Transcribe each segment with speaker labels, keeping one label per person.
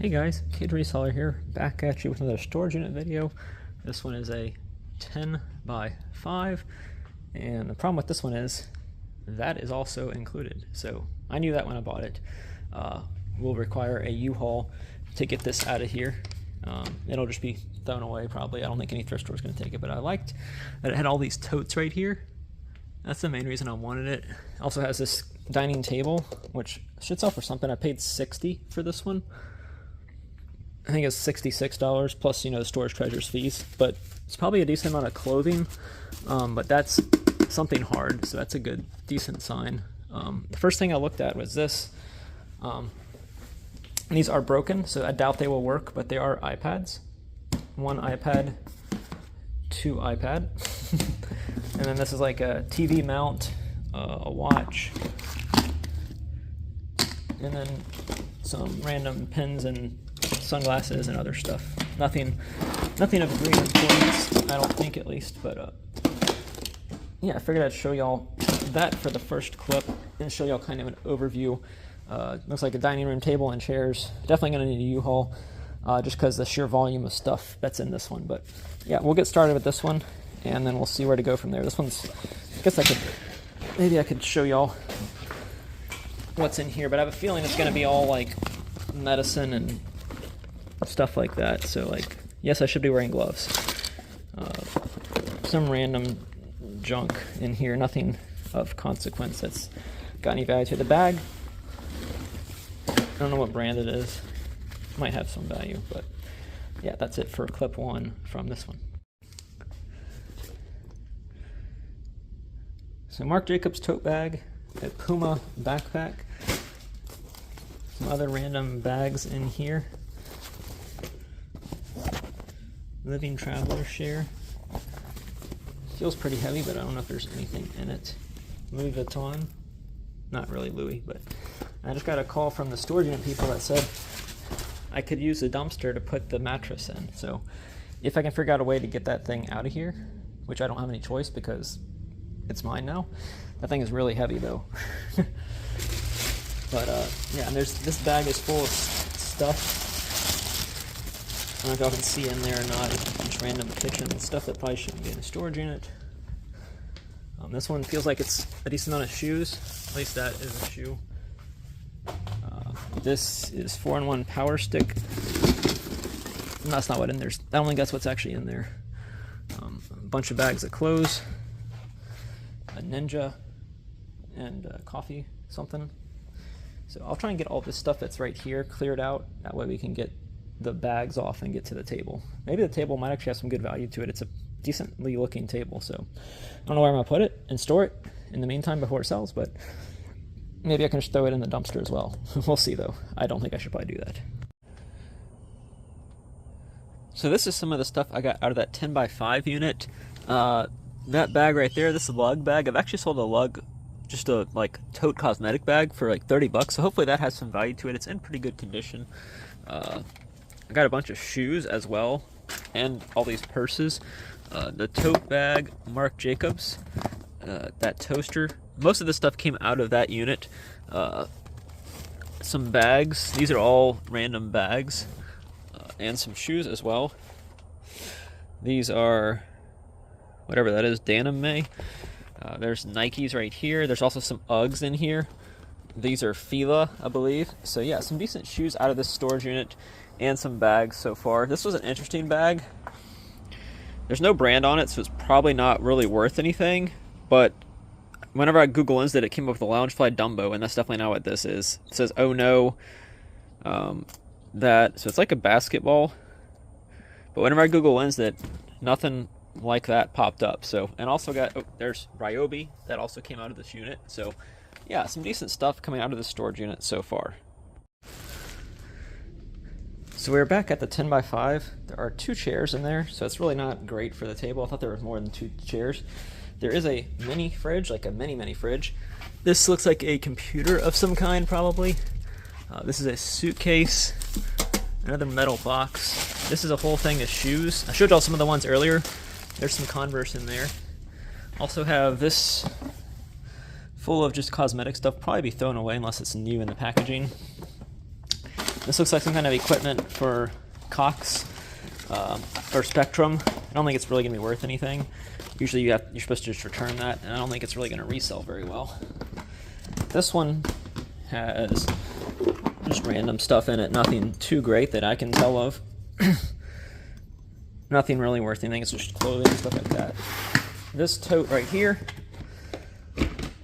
Speaker 1: Hey guys, Kid Reseller here, back at you with another storage unit video. This one is a 10 by 5, and the problem with this one is that is also included. So I knew that when I bought it. We'll require a U-Haul to get this out of here. It'll just be thrown away probably. I don't think any thrift store is going to take it, but I liked that it had all these totes right here. That's the main reason I wanted it. It also has this dining table, which should sell for something. I paid $60 for this one. I think it's $66 plus, the storage treasures fees, but it's probably a decent amount of clothing, but that's something hard, so that's a good, decent sign. The first thing I looked at was this. These are broken, so I doubt they will work, but they are iPads. One iPad, two iPad. And then this is like a TV mount, a watch, and then some random pens and sunglasses and other stuff. Nothing of great importance, I don't think, at least, but yeah, I figured I'd show y'all that for the first clip and show y'all kind of an overview. Looks like a dining room table and chairs. Definitely gonna need a U-Haul, just because the sheer volume of stuff that's in this one. But yeah, we'll get started with this one and then we'll see where to go from there. This one's, I guess maybe I could show y'all what's in here, but I have a feeling it's gonna be all like medicine and stuff like that. So like, yes, I should be wearing gloves. Some random junk in here, nothing of consequence that's got any value to the bag. I don't know what brand it is. Might have some value, but yeah, that's it for clip one from this one. So Marc Jacobs tote bag, a Puma backpack, some other random bags in here. Living Traveler share. Feels pretty heavy, but I don't know if there's anything in it. Louis Vuitton. Not really Louis, but I just got a call from the storage unit people that said I could use the dumpster to put the mattress in. So if I can figure out a way to get that thing out of here, which I don't have any choice because it's mine now. That thing is really heavy though. But yeah, and this bag is full of stuff. I don't know if y'all can see in there or not. Just random kitchen stuff that probably shouldn't be in a storage unit. This one feels like it's a decent amount of shoes. At least that is a shoe. This is 4-in-1 power stick. No, that's not what in there. I don't think that's what's actually in there. A bunch of bags of clothes, a Ninja, and coffee something. So I'll try and get all this stuff that's right here cleared out. That way we can get the bags off and get to the table. Maybe the table might actually have some good value to it. It's a decently looking table, so I don't know where I'm gonna put it and store it in the meantime before it sells, but maybe I can just throw it in the dumpster as well. We'll see though. I don't think I should probably do that. So this is some of the stuff I got out of that 10 by 5 unit. That bag right there, this lug bag, I've actually sold a lug, just a like tote cosmetic bag for like 30 bucks, so hopefully that has some value to it. It's in pretty good condition. I got a bunch of shoes as well, and all these purses. The tote bag, Marc Jacobs, that toaster. Most of the stuff came out of that unit. Some bags. These are all random bags, and some shoes as well. These are whatever that is, Dymo. There's Nikes right here. There's also some Uggs in here. These are Fila, I believe. So yeah, some decent shoes out of this storage unit and some bags so far. This was an interesting bag. There's no brand on it, so it's probably not really worth anything, but whenever I Google Lensed it came up with a Loungefly Dumbo, and that's definitely not what this is. It says, oh no, so it's like a basketball, but whenever I Google Lensed it, nothing like that popped up. So, and also got, there's Ryobi, that also came out of this unit. So yeah, some decent stuff coming out of the storage unit so far. So we're back at the 10 by 5. There are 2 chairs in there, so it's really not great for the table. I thought there was more than 2 chairs. There is a mini fridge, like a mini fridge. This looks like a computer of some kind, probably. This is a suitcase, another metal box. This is a whole thing of shoes. I showed y'all some of the ones earlier. There's some Converse in there. Also have this full of just cosmetic stuff, probably be thrown away unless it's new in the packaging. This looks like some kind of equipment for Cox or Spectrum. I don't think it's really going to be worth anything. Usually you're supposed to just return that, and I don't think it's really going to resell very well. This one has just random stuff in it, nothing too great that I can tell of. Nothing really worth anything, it's just clothing and stuff like that. This tote right here,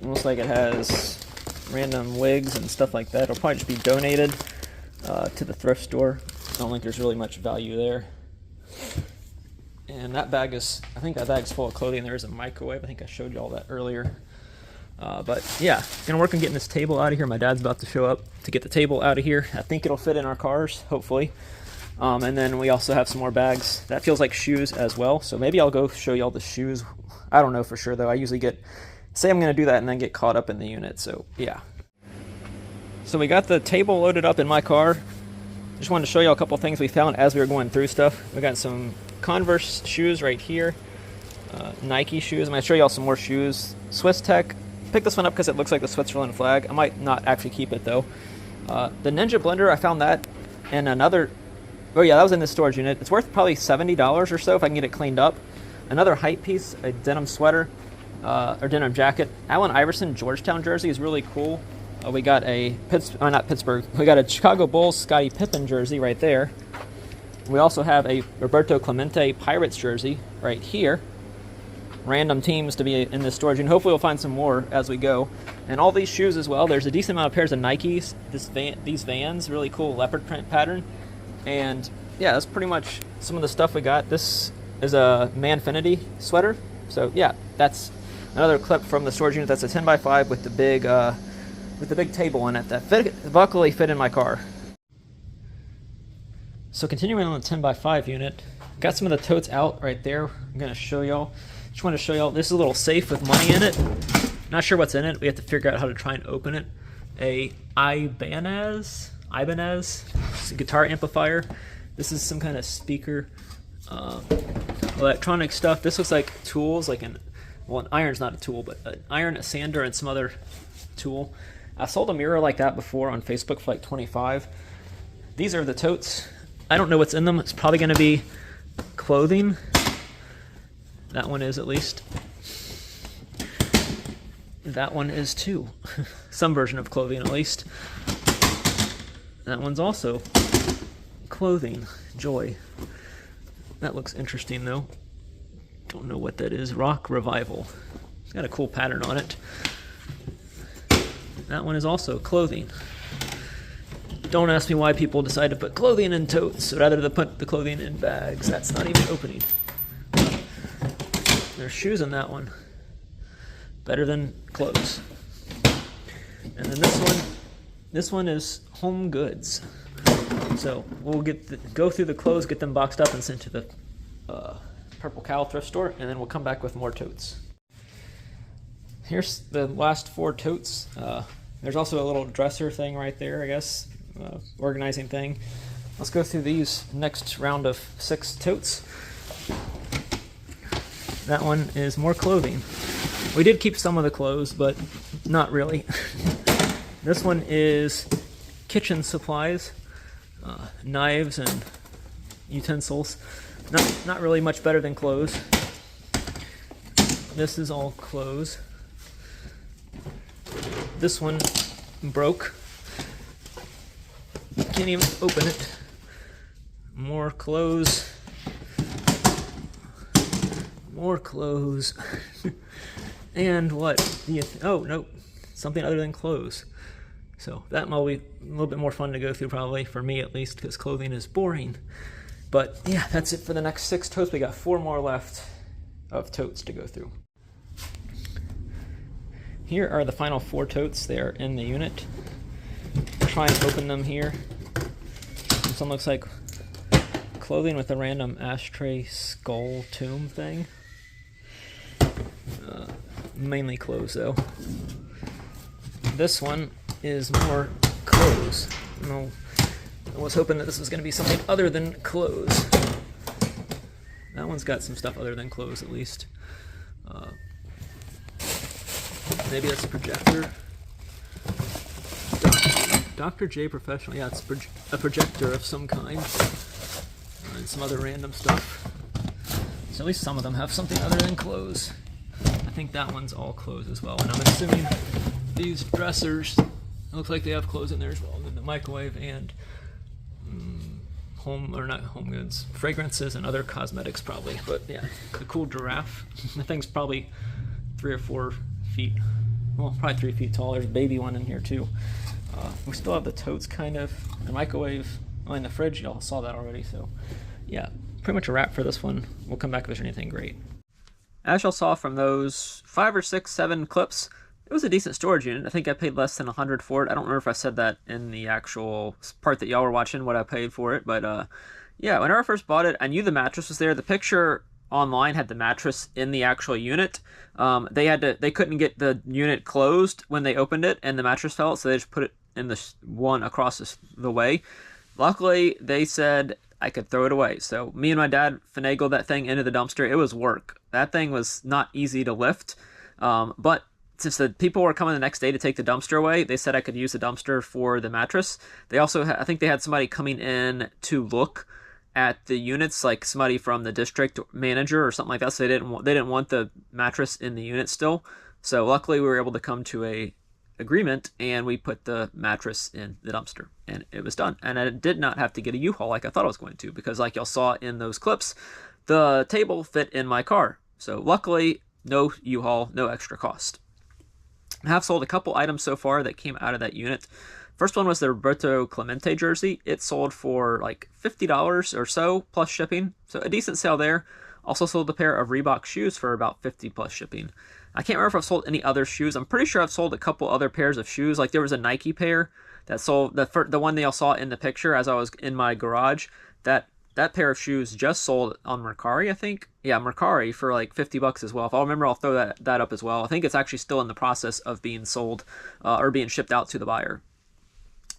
Speaker 1: looks like it has random wigs and stuff like that. It'll probably just be donated to the thrift store. I don't think there's really much value there. And that bag is, I think that bag's full of clothing. There is a microwave. I think I showed you all that earlier. But yeah, gonna work on getting this table out of here. My dad's about to show up to get the table out of here. I think it'll fit in our cars, hopefully. And then we also have some more bags. That feels like shoes as well. So maybe I'll go show you all the shoes. I don't know for sure though. I usually say I'm gonna do that and then get caught up in the unit. So yeah. So we got the table loaded up in my car. Just wanted to show you a couple things we found as we were going through stuff. We got some Converse shoes right here. Nike shoes. I'm gonna show you all some more shoes. Swiss Tech. Picked this one up because it looks like the Switzerland flag. I might not actually keep it though. The Ninja Blender, I found that in another, oh yeah, that was in this storage unit. It's worth probably $70 or so if I can get it cleaned up. Another hype piece, a denim sweater, or denim jacket. Allen Iverson Georgetown jersey is really cool. We got a we got a Chicago Bulls Scottie Pippen jersey right there. We also have a Roberto Clemente Pirates jersey right here. Random teams to be in this storage, and hopefully we'll find some more as we go. And all these shoes as well. There's a decent amount of pairs of Nikes. These Vans, really cool leopard print pattern. And yeah, that's pretty much some of the stuff we got. This is a Manfinity sweater. So yeah, that's another clip from the storage unit. That's a 10x5 with the big table in it that luckily fit in my car. So continuing on the 10x5 unit, got some of the totes out right there. I'm gonna show y'all. Just want to show y'all, this is a little safe with money in it. Not sure what's in it. We have to figure out how to try and open it. A Ibanez guitar amplifier. This is some kind of speaker. Electronic stuff. This looks like tools, like an iron's not a tool, but an iron, a sander, and some other tool. I sold a mirror like that before on Facebook for like $25. These are the totes. I don't know what's in them. It's probably going to be clothing. That one is, at least. That one is too. Some version of clothing, at least. That one's also clothing. Joy. That looks interesting, though. Don't know what that is. Rock Revival. It's got a cool pattern on it. That one is also clothing. Don't ask me why people decide to put clothing in totes rather than put the clothing in bags. That's not even opening. There's shoes in that one. Better than clothes. And then this one is home goods. So we'll go through the clothes, get them boxed up and sent to the Purple Cow thrift store, and then we'll come back with more totes. Here's the last 4 totes. There's also a little dresser thing right there, I guess, organizing thing. Let's go through these next round of 6 totes. That one is more clothing. We did keep some of the clothes, but not really. This one is kitchen supplies, knives and utensils. Not really much better than clothes. This is all clothes. This one broke. Can't even open it. More clothes. More clothes. And what? Oh, no. Something other than clothes. So that might be a little bit more fun to go through, probably, for me at least, because clothing is boring. But yeah, that's it for the next 6 totes. We got 4 more left of totes to go through. Here are the final 4 totes. They are in the unit. Try and open them here. This one looks like clothing with a random ashtray skull tomb thing. Mainly clothes, though. This one is more clothes. No, I was hoping that this was going to be something other than clothes. That one's got some stuff other than clothes, at least. Maybe that's a projector. Dr. J Professional. Yeah, it's a projector of some kind, and some other random stuff. So at least some of them have something other than clothes. I think that one's all clothes as well, and I'm assuming these dressers look like they have clothes in there as well. And then the microwave and not home goods, fragrances and other cosmetics probably. But yeah, the cool giraffe. The thing's probably 3 or 4 feet. Well, probably 3 feet tall. There's a baby one in here too. We still have the totes kind of. The microwave, in the fridge, y'all saw that already. So yeah, pretty much a wrap for this one. We'll come back if there's anything great. As y'all saw from those 5 or 6, 7 clips, it was a decent storage unit. I think I paid less than $100 for it. I don't remember if I said that in the actual part that y'all were watching, what I paid for it. But yeah, whenever I first bought it, I knew the mattress was there. The picture online had the mattress in the actual unit. They couldn't get the unit closed when they opened it, and the mattress fell out, so they just put it in the one across the way. Luckily, they said I could throw it away. So me and my dad finagled that thing into the dumpster. It was work. That thing was not easy to lift, but since the people were coming the next day to take the dumpster away, they said I could use the dumpster for the mattress. They also, I think they had somebody coming in to look at the units, like somebody from the district manager or something like that. So they didn't want the mattress in the unit still. So luckily we were able to come to a agreement, and we put the mattress in the dumpster, and it was done. And I did not have to get a U-Haul like I thought I was going to, because like y'all saw in those clips, the table fit in my car. So luckily, no U-Haul, no extra cost. I have sold a couple items so far that came out of that unit. First one was the Roberto Clemente jersey. It sold for like $50 or so plus shipping, so a decent sale there. Also sold a pair of Reebok shoes for about $50 plus shipping. I can't remember if I've sold any other shoes. I'm pretty sure I've sold a couple other pairs of shoes. Like there was a Nike pair that sold, the one that y'all saw in the picture as I was in my garage. That pair of shoes just sold on Mercari, I think. Yeah, Mercari for like $50 as well. If I'll remember, I'll throw that up as well. I think it's actually still in the process of being sold or being shipped out to the buyer.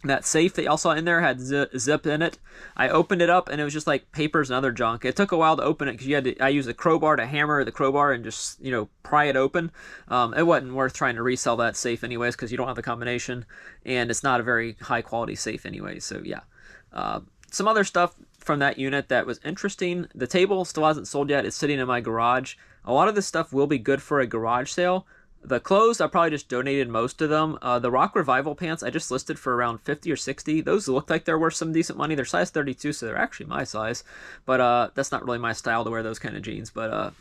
Speaker 1: That safe that y'all saw in there had zip in it. I opened it up and it was just like papers and other junk. It took a while to open it because I used a crowbar to hammer the crowbar and just, pry it open. It wasn't worth trying to resell that safe anyways because you don't have the combination, and it's not a very high quality safe anyway. So yeah. Some other stuff from that unit that was interesting. The table still hasn't sold yet. It's sitting in my garage. A lot of this stuff will be good for a garage sale. The clothes, I probably just donated most of them. The Rock Revival pants, I just listed for around 50 or 60. Those look like they're worth some decent money. They're size 32, so they're actually my size. But that's not really my style to wear those kind of jeans. But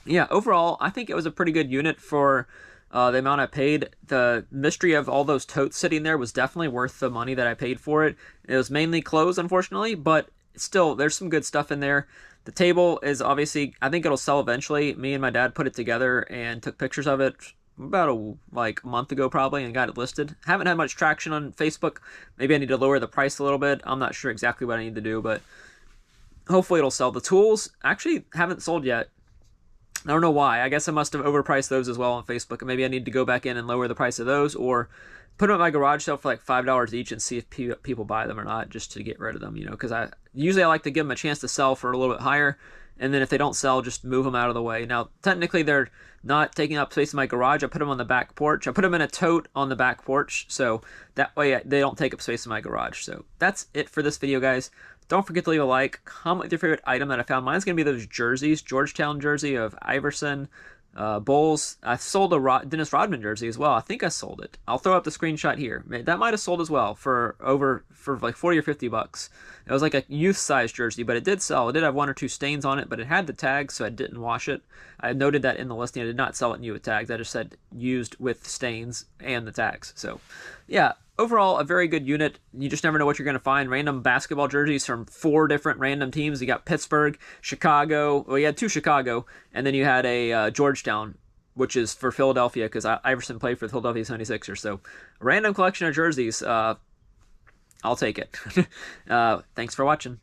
Speaker 1: yeah, overall, I think it was a pretty good unit for the amount I paid. The mystery of all those totes sitting there was definitely worth the money that I paid for it. It was mainly clothes, unfortunately, but still, there's some good stuff in there. The table is obviously, I think it'll sell eventually. Me and my dad put it together and took pictures of it about a month ago probably and got it listed. Haven't had much traction on Facebook. Maybe I need to lower the price a little bit. I'm not sure exactly what I need to do, but hopefully it'll sell. The tools actually haven't sold yet. I don't know why. I guess I must have overpriced those as well on Facebook, and maybe I need to go back in and lower the price of those, or put them at my garage sale for like $5 each and see if people buy them or not, just to get rid of them, because I like to give them a chance to sell for a little bit higher, and then if they don't sell, just move them out of the way. Now, technically, they're not taking up space in my garage. I put them on the back porch. I put them in a tote on the back porch, so that way they don't take up space in my garage. So that's it for this video, guys. Don't forget to leave a like, comment with your favorite item that I found. Mine's going to be those jerseys, Georgetown jersey of Iverson, Bulls. I sold a Dennis Rodman jersey as well. I think I sold it. I'll throw up the screenshot here. That might have sold as well for like 40 or $50. It was like a youth size jersey, but it did sell. It did have 1 or 2 stains on it, but it had the tags, so I didn't wash it. I noted that in the listing. I did not sell it new with tags. I just said used with stains and the tags. So yeah, overall, a very good unit. You just never know what you're going to find. Random basketball jerseys from 4 different random teams. You got Pittsburgh, Chicago. Well, you had 2 Chicago, and then you had a Georgetown, which is for Philadelphia, because Iverson played for the Philadelphia 76ers. So, a random collection of jerseys. I'll take it. Thanks for watching.